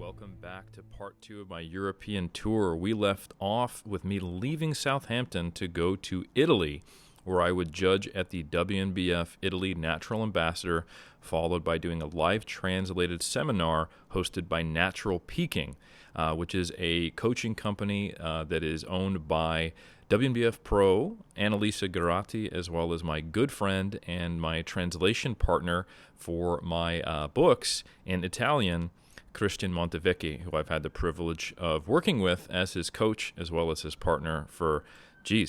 welcome back to part 2 of my European tour. We left off with me leaving Southampton to go to Italy, where I would judge at the WNBF Italy Natural Ambassador, followed by doing a live translated seminar hosted by Natural Peaking, which is a coaching company that is owned by WNBF Pro, Annalisa Garatti, as well as my good friend and my translation partner for my books in Italian, Christian Montevecchi, who I've had the privilege of working with as his coach as well as his partner for,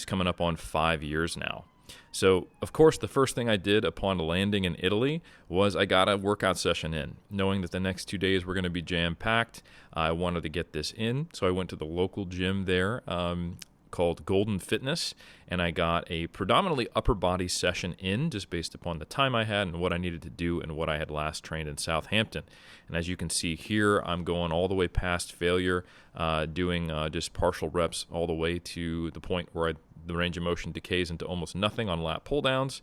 coming up on 5 years now. So, of course, the first thing I did upon landing in Italy was I got a workout session in. Knowing that the next 2 days were going to be jam-packed, I wanted to get this in. So I went to the local gym there called Golden Fitness, and I got a predominantly upper body session in just based upon the time I had and what I needed to do and what I had last trained in Southampton. And as you can see here, I'm going all the way past failure, doing just partial reps all the way to the point where the range of motion decays into almost nothing on lat pull downs.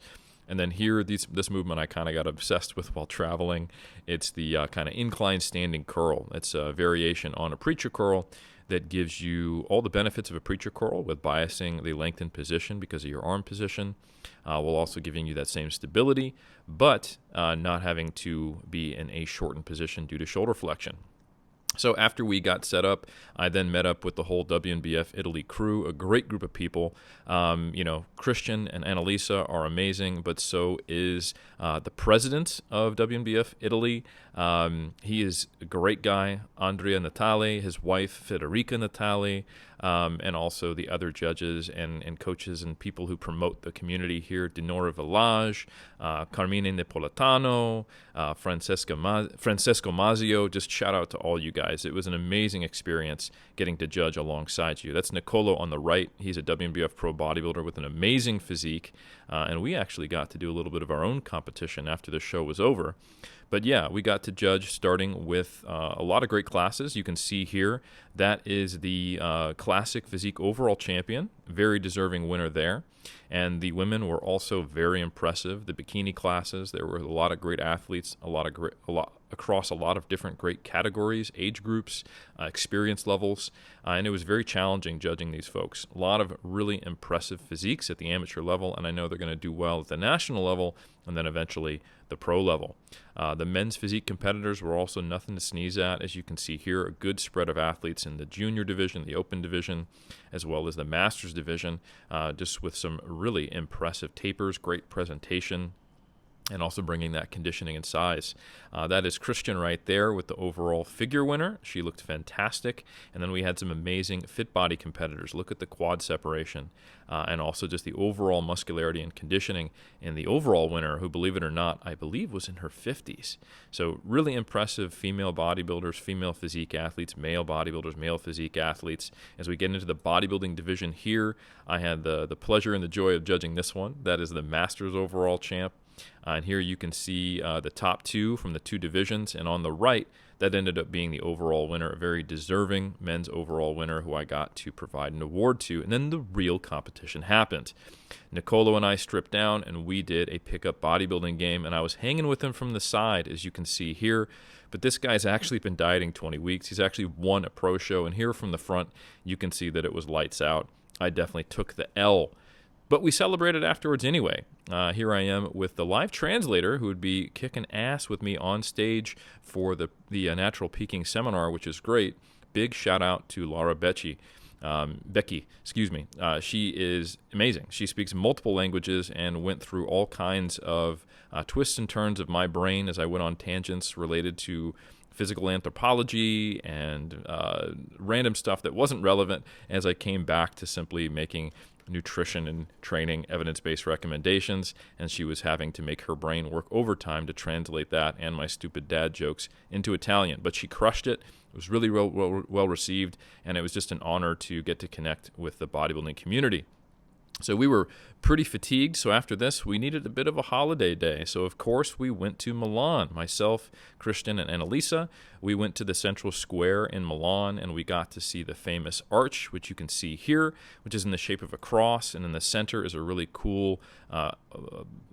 And then here, this movement I kind of got obsessed with while traveling. It's the kind of incline standing curl. It's a variation on a preacher curl that gives you all the benefits of a preacher curl with biasing the lengthened position because of your arm position, while also giving you that same stability, but not having to be in a shortened position due to shoulder flexion. So after we got set up, I then met up with the whole WNBF Italy crew, a great group of people. Christian and Annalisa are amazing, but so is the president of WNBF Italy. He is a great guy, Andrea Natale, his wife, Federica Natale, and also the other judges and coaches and people who promote the community here, Dinora Village, Carmine Napolitano, Francesco Mazzio. Just shout out to all you guys. It was an amazing experience getting to judge alongside you. That's Nicolo on the right. He's a WNBF pro bodybuilder with an amazing physique, and we actually got to do a little bit of our own competition after the show was over. But yeah, we got to judge starting with a lot of great classes. You can see here, that is the Classic Physique overall champion, very deserving winner there. And the women were also very impressive. The bikini classes, there were a lot of great athletes, across a lot of different great categories, age groups, experience levels, and it was very challenging judging these folks. A lot of really impressive physiques at the amateur level, and I know they're going to do well at the national level and then eventually the pro level. The men's physique competitors were also nothing to sneeze at. As you can see here, a good spread of athletes in the junior division, the open division, as well as the masters division, just with some really impressive tapers, great presentation, and also bringing that conditioning and size. That is Christian right there with the overall figure winner. She looked fantastic. And then we had some amazing fit body competitors. Look at the quad separation and also just the overall muscularity and conditioning. And the overall winner, who, believe it or not, I believe was in her 50s. So really impressive female bodybuilders, female physique athletes, male bodybuilders, male physique athletes. As we get into the bodybuilding division here, I had the pleasure and the joy of judging this one. That is the Masters overall champ. And here you can see the top two from the two divisions. And on the right, that ended up being the overall winner, a very deserving men's overall winner who I got to provide an award to. And then the real competition happened. Nicolo and I stripped down, and we did a pickup bodybuilding game. And I was hanging with him from the side, as you can see here. But this guy's actually been dieting 20 weeks. He's actually won a pro show. And here from the front, you can see that it was lights out. I definitely took the L. But we celebrated afterwards anyway. Here I am with the live translator who would be kicking ass with me on stage for the Natural Peaking seminar, which is great. Big shout out to Laura Becky. She is amazing. She speaks multiple languages and went through all kinds of twists and turns of my brain as I went on tangents related to physical anthropology and random stuff that wasn't relevant as I came back to simply making nutrition and training evidence-based recommendations, and she was having to make her brain work overtime to translate that and my stupid dad jokes into Italian. But she crushed it. It was really well received, and it was just an honor to get to connect with the bodybuilding community. So we were pretty fatigued, so after this, we needed a bit of a holiday day. So, of course, we went to Milan. Myself, Christian, and Annalisa, we went to the central square in Milan, and we got to see the famous arch, which you can see here, which is in the shape of a cross, and in the center is a really cool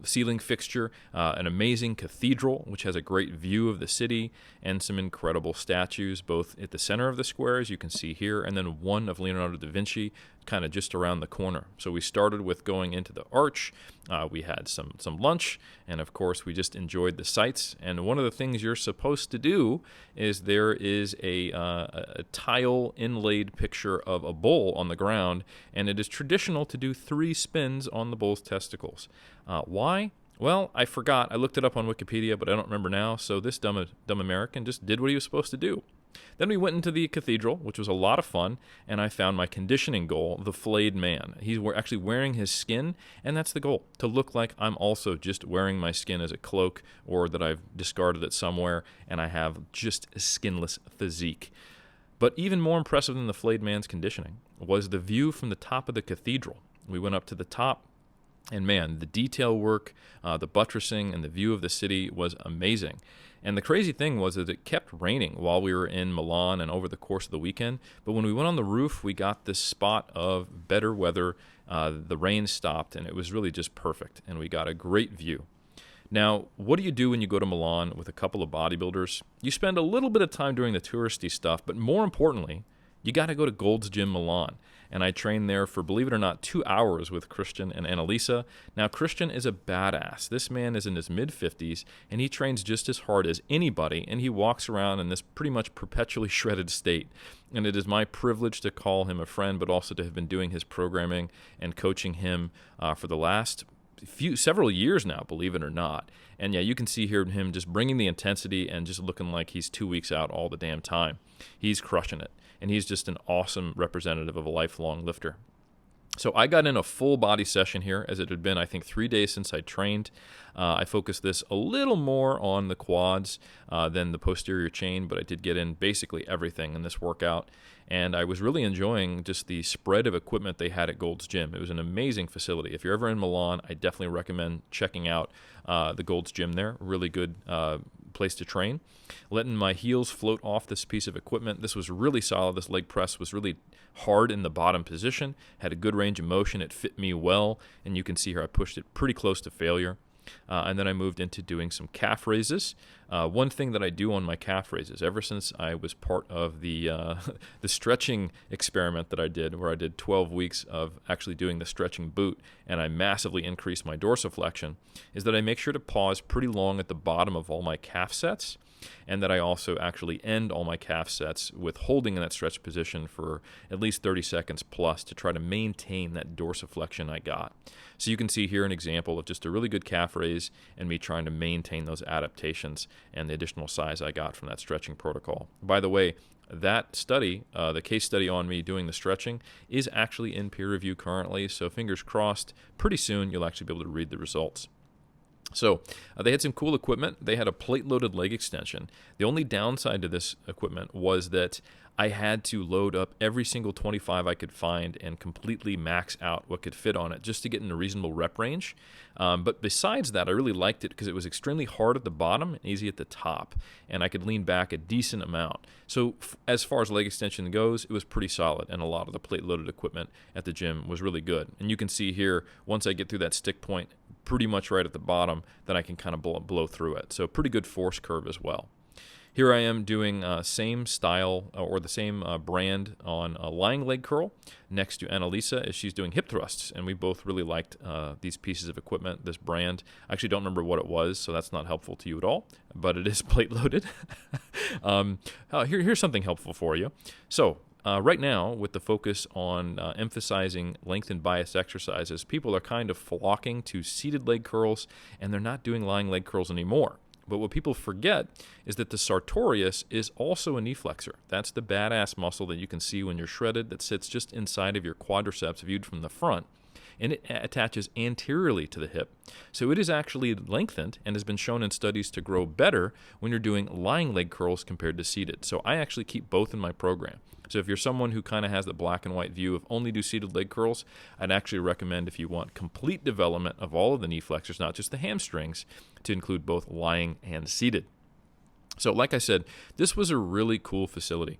ceiling fixture, an amazing cathedral, which has a great view of the city, and some incredible statues, both at the center of the square, as you can see here, and then one of Leonardo da Vinci, kind of just around the corner. So we started with going into the arch. We had some lunch, and of course we just enjoyed the sights. And one of the things you're supposed to do is there is a tile inlaid picture of a bull on the ground, and it is traditional to do 3 spins on the bull's testicles. Why? Well, I forgot. I looked it up on Wikipedia, but I don't remember now. So this dumb American just did what he was supposed to do. Then we went into the cathedral, which was a lot of fun, and I found my conditioning goal, the flayed man. He's actually wearing his skin, and that's the goal, to look like I'm also just wearing my skin as a cloak, or that I've discarded it somewhere, and I have just a skinless physique. But even more impressive than the flayed man's conditioning was the view from the top of the cathedral. We went up to the top, and man, the detail work, the buttressing, and the view of the city was amazing. And the crazy thing was that it kept raining while we were in Milan and over the course of the weekend. But when we went on the roof, we got this spot of better weather. The rain stopped, and it was really just perfect. And we got a great view. Now, what do you do when you go to Milan with a couple of bodybuilders? You spend a little bit of time doing the touristy stuff, but more importantly, you got to go to Gold's Gym Milan. And I trained there for, believe it or not, 2 hours with Christian and Annalisa. Now, Christian is a badass. This man is in his mid-50s, and he trains just as hard as anybody, and he walks around in this pretty much perpetually shredded state. And it is my privilege to call him a friend, but also to have been doing his programming and coaching him for the last several years now, believe it or not. And yeah, you can see here him just bringing the intensity and just looking like he's 2 weeks out all the damn time. He's crushing it. And he's just an awesome representative of a lifelong lifter. So I got in a full body session here, as it had been, I think, 3 days since I trained. I focused this a little more on the quads than the posterior chain, but I did get in basically everything in this workout. And I was really enjoying just the spread of equipment they had at Gold's Gym. It was an amazing facility. If you're ever in Milan, I definitely recommend checking out the Gold's Gym there. Really good place to train. Letting my heels float off this piece of equipment. This was really solid. This leg press was really hard in the bottom position, had a good range of motion. It fit me well, and you can see here I pushed it pretty close to failure. And then I moved into doing some calf raises. One thing that I do on my calf raises, ever since I was part of the the stretching experiment that I did, where I did 12 weeks of actually doing the stretching boot, and I massively increased my dorsiflexion, is that I make sure to pause pretty long at the bottom of all my calf sets, and that I also actually end all my calf sets with holding in that stretch position for at least 30 seconds plus to try to maintain that dorsiflexion I got. So you can see here an example of just a really good calf raise and me trying to maintain those adaptations and the additional size I got from that stretching protocol. By the way, that study, the case study on me doing the stretching, is actually in peer review currently, so fingers crossed, pretty soon you'll actually be able to read the results. So they had some cool equipment. They had a plate-loaded leg extension. The only downside to this equipment was that I had to load up every single 25 I could find and completely max out what could fit on it just to get in a reasonable rep range. But besides that, I really liked it because it was extremely hard at the bottom and easy at the top, and I could lean back a decent amount. So as far as leg extension goes, it was pretty solid, and a lot of the plate-loaded equipment at the gym was really good. And you can see here, once I get through that stick point, pretty much right at the bottom, then I can kind of blow through it. So pretty good force curve as well. Here I am doing same style or the same brand on a lying leg curl next to Annalisa as she's doing hip thrusts. And we both really liked these pieces of equipment, this brand. I actually don't remember what it was, so that's not helpful to you at all, but it is plate loaded. Here's something helpful for you. So right now, with the focus on emphasizing length and bias exercises, people are kind of flocking to seated leg curls, and they're not doing lying leg curls anymore. But what people forget is that the sartorius is also a knee flexor. That's the badass muscle that you can see when you're shredded that sits just inside of your quadriceps viewed from the front. and it attaches anteriorly to the hip. So it is actually lengthened and has been shown in studies to grow better when you're doing lying leg curls compared to seated. So I actually keep both in my program. So if you're someone who kind of has the black and white view of only do seated leg curls, I'd actually recommend, if you want complete development of all of the knee flexors, not just the hamstrings, to include both lying and seated. So like I said, this was a really cool facility.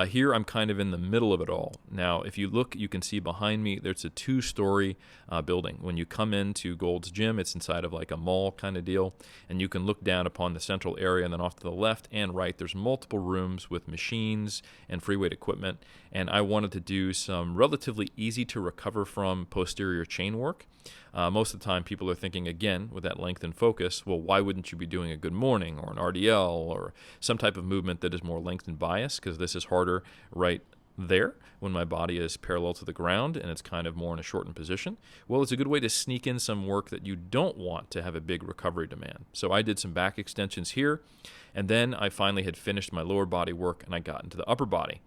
Here I'm kind of in the middle of it all. Now, if you look, you can see behind me, there's a 2-story building. When you come into Gold's Gym, it's inside of like a mall kind of deal, and you can look down upon the central area, and then off to the left and right, there's multiple rooms with machines and free weight equipment, and I wanted to do some relatively easy to recover from posterior chain work. Most of the time, people are thinking, again, with that length and focus, well, why wouldn't you be doing a good morning or an RDL or some type of movement that is more length and bias? Because this is harder right there when my body is parallel to the ground and it's kind of more in a shortened position. Well, it's a good way to sneak in some work that you don't want to have a big recovery demand. So I did some back extensions here, and then I finally had finished my lower body work and I got into the upper body.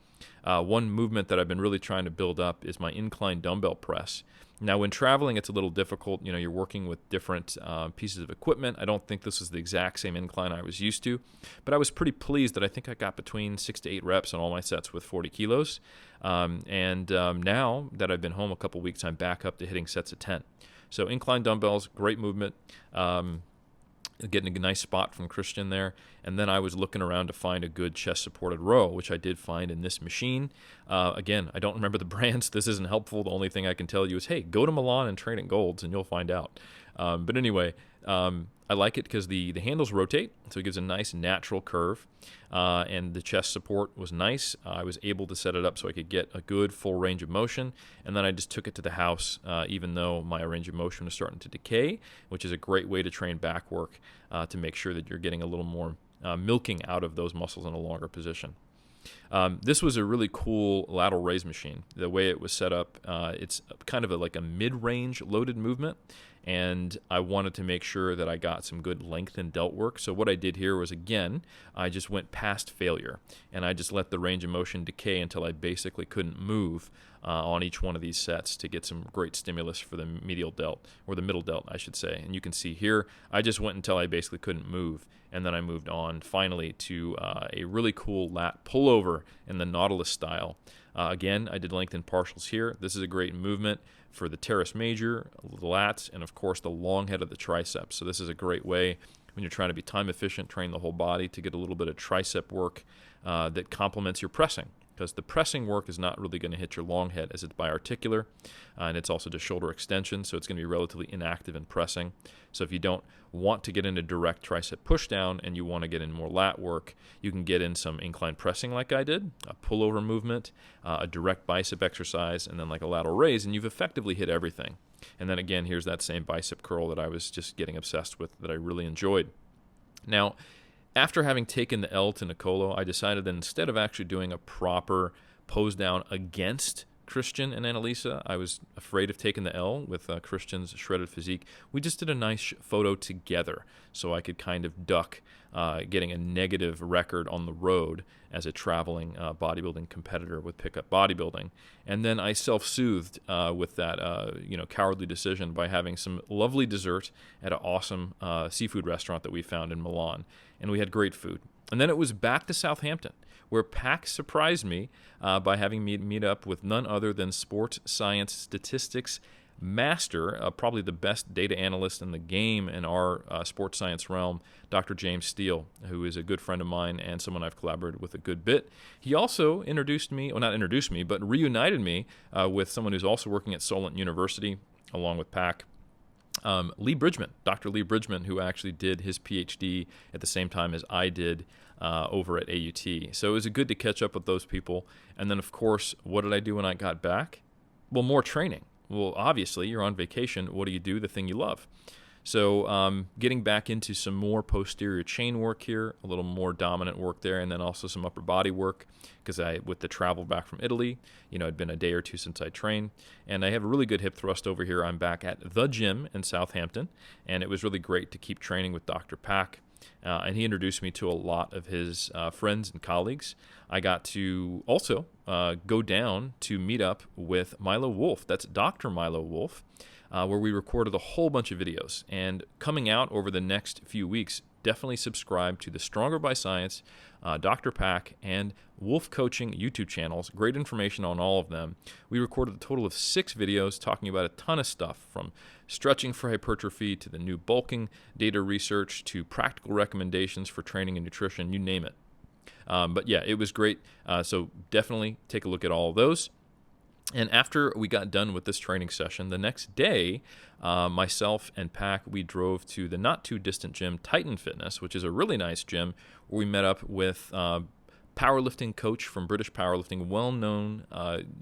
One movement that I've been really trying to build up is my incline dumbbell press. Now, when traveling, it's a little difficult. You know, you're working with different pieces of equipment. I don't think this is the exact same incline I was used to, but I was pretty pleased that I think I got between 6 to 8 reps on all my sets with 40 kilos. Now that I've been home a couple weeks, I'm back up to hitting sets of 10. So incline dumbbells, great movement. Getting a nice spot from Christian there, and then I was looking around to find a good chest-supported row, which I did find in this machine. Again, I don't remember the brands. This isn't helpful. The only thing I can tell you is, hey, go to Milan and train at Gold's, and you'll find out. But anyway, I like it because the handles rotate, so it gives a nice natural curve, and the chest support was nice. I was able to set it up so I could get a good full range of motion, and then I just took it to the house, even though my range of motion was starting to decay, which is a great way to train back work to make sure that you're getting a little more milking out of those muscles in a longer position. This was a really cool lateral raise machine. The way it was set up, it's kind of like a mid-range loaded movement, and I wanted to make sure that I got some good length and delt work. So what I did here was, again, I just went past failure, and I just let the range of motion decay until I basically couldn't move on each one of these sets to get some great stimulus for the medial delt, or the middle delt, I should say. And you can see here, I just went until I basically couldn't move, and then I moved on finally to a really cool lat pullover in the Nautilus style. Again, I did length and partials here. This is a great movement for the teres major, the lats, and of course the long head of the triceps. So this is a great way when you're trying to be time efficient, train the whole body, to get a little bit of tricep work that complements your pressing. Because the pressing work is not really going to hit your long head, as it's biarticular, and it's also just shoulder extension, so it's going to be relatively inactive in pressing. So if you don't want to get into direct tricep pushdown and you want to get in more lat work, you can get in some incline pressing like I did, a pullover movement, a direct bicep exercise, and then like a lateral raise, and you've effectively hit everything. And then again, here's that same bicep curl that I was just getting obsessed with that I really enjoyed. Now, after having taken the L to Nicolo, I decided that instead of actually doing a proper pose down against Christian and Annalisa, I was afraid of taking the L with Christian's shredded physique. We just did a nice photo together so I could kind of duck getting a negative record on the road as a traveling bodybuilding competitor with pickup bodybuilding. And then I self-soothed with that cowardly decision by having some lovely dessert at an awesome seafood restaurant that we found in Milan. And we had great food. And then it was back to Southampton, where Pac surprised me by having me meet up with none other than sports science statistics master, probably the best data analyst in the game in our sports science realm, Dr. James Steele, who is a good friend of mine and someone I've collaborated with a good bit. He also not introduced me, but reunited me with someone who's also working at Solent University, along with Pac. Lee Bridgman, Dr. Lee Bridgman, who actually did his PhD at the same time as I did over at AUT. So it was good to catch up with those people. And then, of course, what did I do when I got back? Well, more training. Well, obviously, you're on vacation. What do? The thing you love. So getting back into some more posterior chain work here, a little more dominant work there, and then also some upper body work, because with the travel back from Italy, it'd been a day or two since I trained, and I have a really good hip thrust over here. I'm back at the gym in Southampton, and it was really great to keep training with Dr. Pac, and he introduced me to a lot of his friends and colleagues. I got to also go down to meet up with Milo Wolf. That's Dr. Milo Wolf. where we recorded a whole bunch of videos. And coming out over the next few weeks, definitely subscribe to the Stronger by Science, Dr. Pack, and Wolf Coaching YouTube channels. Great information on all of them. We recorded a total of 6 videos talking about a ton of stuff, from stretching for hypertrophy to the new bulking data research to practical recommendations for training and nutrition, you name it. But yeah, it was great. So definitely take a look at all of those. And after we got done with this training session, the next day, myself and Pac, we drove to the not-too-distant gym, Titan Fitness, which is a really nice gym, where we met up with powerlifting coach from British Powerlifting, well-known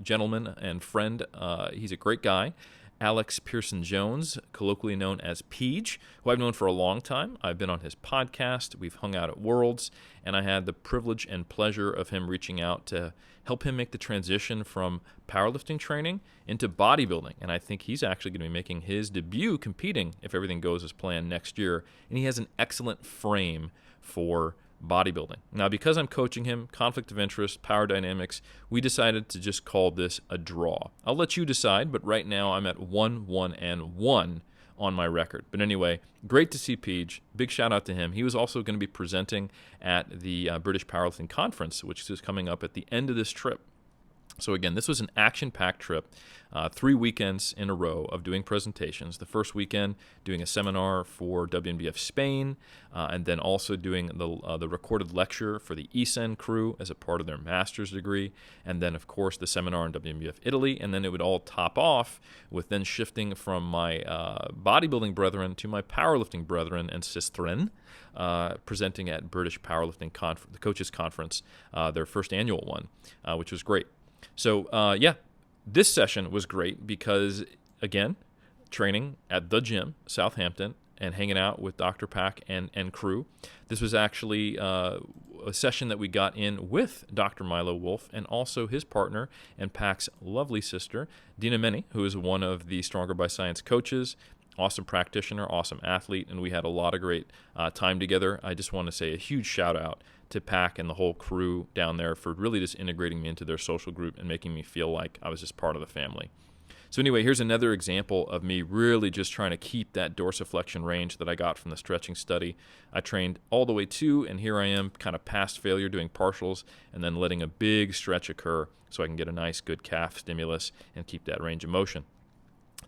gentleman and friend. He's a great guy, Alex Pearson-Jones, colloquially known as Peach, who I've known for a long time. I've been on his podcast. We've hung out at Worlds, and I had the privilege and pleasure of him reaching out to help him make the transition from powerlifting training into bodybuilding. And I think he's actually going to be making his debut competing, if everything goes as planned, next year. And he has an excellent frame for bodybuilding. Now, because I'm coaching him, conflict of interest, power dynamics, we decided to just call this a draw. I'll let you decide, but right now I'm at 1-1-1 on my record. But anyway, great to see Peach. Big shout out to him. He was also going to be presenting at the British Powerlifting Conference, which is coming up at the end of this trip. So again, this was an action-packed trip, 3 weekends in a row of doing presentations. The first weekend doing a seminar for WNBF Spain, and then also doing the recorded lecture for the ESEN crew as a part of their master's degree, and then of course the seminar in WNBF Italy, and then it would all top off with then shifting from my bodybuilding brethren to my powerlifting brethren and sistren, presenting at British Powerlifting the Coaches Conference, their first annual one, which was great. So, yeah, this session was great because, again, training at the gym, Southampton, and hanging out with Dr. Pack and crew. This was actually a session that we got in with Dr. Milo Wolf and also his partner and Pack's lovely sister, Dina Meni, who is one of the Stronger by Science coaches, awesome practitioner, awesome athlete, and we had a lot of great time together. I just want to say a huge shout out to Pac and the whole crew down there for really just integrating me into their social group and making me feel like I was just part of the family. So anyway, here's another example of me really just trying to keep that dorsiflexion range that I got from the stretching study. I trained all the way to, and here I am kind of past failure doing partials and then letting a big stretch occur so I can get a nice good calf stimulus and keep that range of motion.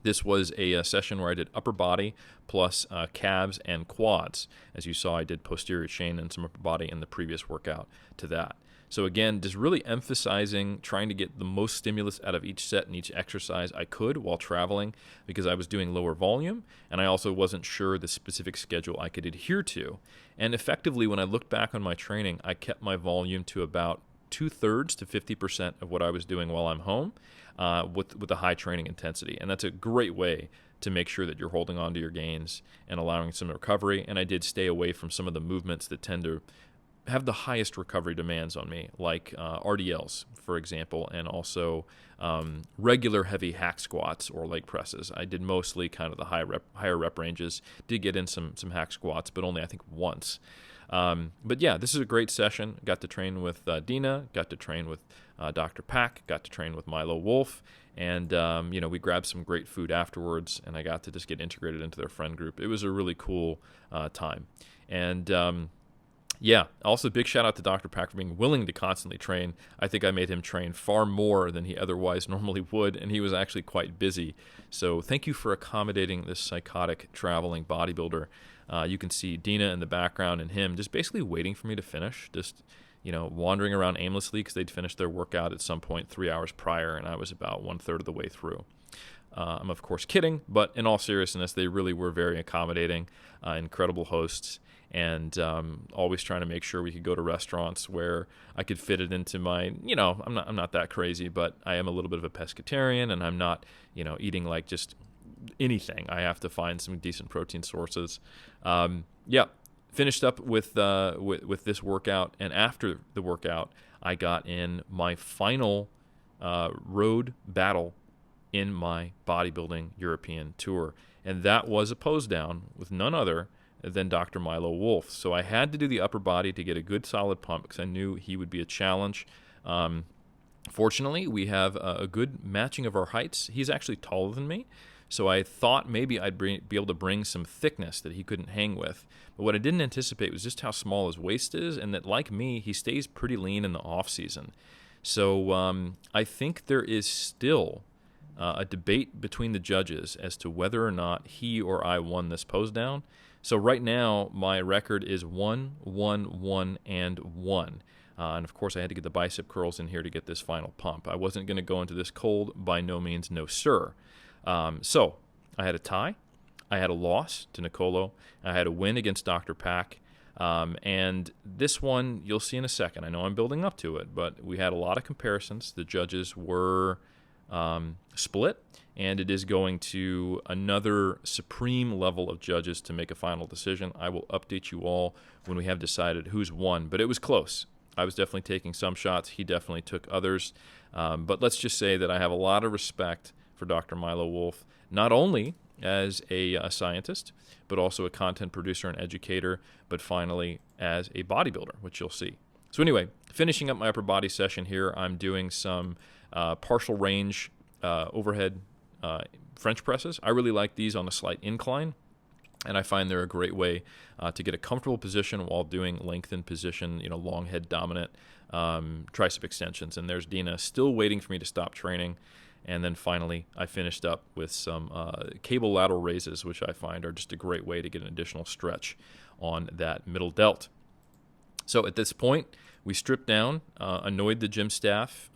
This was a session where I did upper body plus calves and quads. As you saw, I did posterior chain and some upper body in the previous workout to that. So again, just really emphasizing trying to get the most stimulus out of each set and each exercise I could while traveling, because I was doing lower volume and I also wasn't sure the specific schedule I could adhere to. And effectively, when I looked back on my training, I kept my volume to about 2/3 to 50% of what I was doing while I'm home, with a high training intensity. And that's a great way to make sure that you're holding on to your gains and allowing some recovery. And I did stay away from some of the movements that tend to have the highest recovery demands on me, like RDLs, for example, and also regular heavy hack squats or leg presses. I did mostly kind of the higher rep ranges. Did get in some hack squats, but only I think once. But yeah, this is a great session. Got to train with Dina, got to train with Dr. Pack, got to train with Milo Wolf, and we grabbed some great food afterwards, and I got to just get integrated into their friend group. It was a really cool time. And yeah, also big shout out to Dr. Pack for being willing to constantly train. I think I made him train far more than he otherwise normally would, and he was actually quite busy. So thank you for accommodating this psychotic traveling bodybuilder. You can see Dina in the background and him just basically waiting for me to finish, just wandering around aimlessly because they'd finished their workout at some point 3 hours prior, and I was about 1/3 of the way through. I'm of course kidding, but in all seriousness, they really were very accommodating, incredible hosts, and always trying to make sure we could go to restaurants where I could fit it into my, I'm not that crazy, but I am a little bit of a pescatarian, and I'm not, eating like just anything. I have to find some decent protein sources. Yeah, finished up with this workout, and after the workout, I got in my final road battle in my bodybuilding European tour, and that was a pose down with none other than Dr. Milo Wolf. So I had to do the upper body to get a good solid pump because I knew he would be a challenge. Fortunately, we have a good matching of our heights. He's actually taller than me, So I thought maybe I'd be able to bring some thickness that he couldn't hang with. But what I didn't anticipate was just how small his waist is, and that, like me, he stays pretty lean in the off-season. So I think there is still a debate between the judges as to whether or not he or I won this pose down. So right now, my record is 1, 1, 1, and 1. And of course, I had to get the bicep curls in here to get this final pump. I wasn't going to go into this cold, by no means, no sir. So I had a tie, I had a loss to Nicolo, I had a win against Dr. Pack, and this one you'll see in a second. I know I'm building up to it, but we had a lot of comparisons. The judges were split, and it is going to another supreme level of judges to make a final decision. I will update you all when we have decided who's won, but it was close. I was definitely taking some shots. He definitely took others. But let's just say that I have a lot of respect for Dr. Milo Wolf, not only as a scientist, but also a content producer and educator, but finally as a bodybuilder, which you'll see. So anyway, finishing up my upper body session here, I'm doing some partial range overhead French presses. I really like these on a slight incline, and I find they're a great way to get a comfortable position while doing lengthened position, long head dominant tricep extensions. And there's Dina still waiting for me to stop training. And then finally, I finished up with some cable lateral raises, which I find are just a great way to get an additional stretch on that middle delt. So at this point, we stripped down, annoyed the gym staff,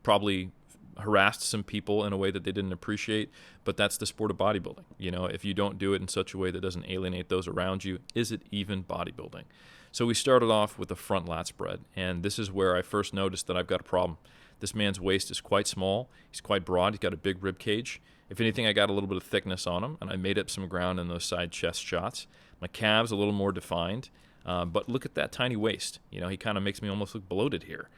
probably harassed some people in a way that they didn't appreciate, but that's the sport of bodybuilding. If you don't do it in such a way that doesn't alienate those around you, is it even bodybuilding? So we started off with the front lat spread, and this is where I first noticed that I've got a problem. This man's waist is quite small. He's quite broad. He's got a big rib cage. If anything, I got a little bit of thickness on him, and I made up some ground in those side chest shots. My calves a little more defined, but look at that tiny waist. He kind of makes me almost look bloated here.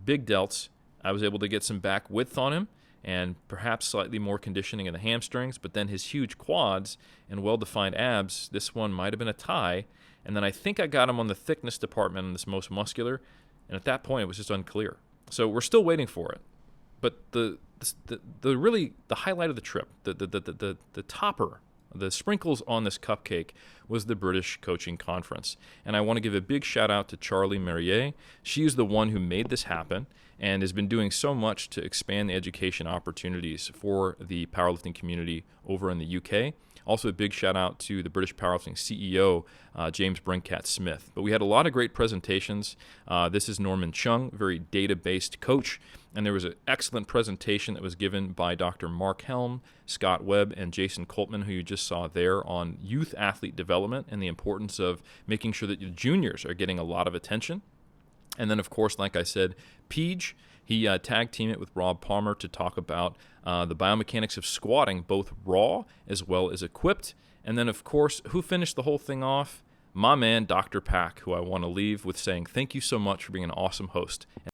Big delts. I was able to get some back width on him and perhaps slightly more conditioning in the hamstrings, but then his huge quads and well-defined abs, this one might have been a tie. And then I think I got him on the thickness department in this most muscular, and at that point it was just unclear. So we're still waiting for it. But the highlight of the trip, the topper, the sprinkles on this cupcake was the British Coaching Conference. And I want to give a big shout out to Charlie Merrier. She is the one who made this happen and has been doing so much to expand the education opportunities for the powerlifting community over in the UK. Also, a big shout out to the British Powerlifting CEO, James Brincat Smith. But we had a lot of great presentations. This is Norman Chung, very data-based coach. And there was an excellent presentation that was given by Dr. Mark Helm, Scott Webb, and Jason Coltman, who you just saw there, on youth athlete development and the importance of making sure that your juniors are getting a lot of attention. And then, of course, like I said, Peach, he tag teamed it with Rob Palmer to talk about the biomechanics of squatting, both raw as well as equipped. And then, of course, who finished the whole thing off? My man, Dr. Pack, who I want to leave with saying thank you so much for being an awesome host.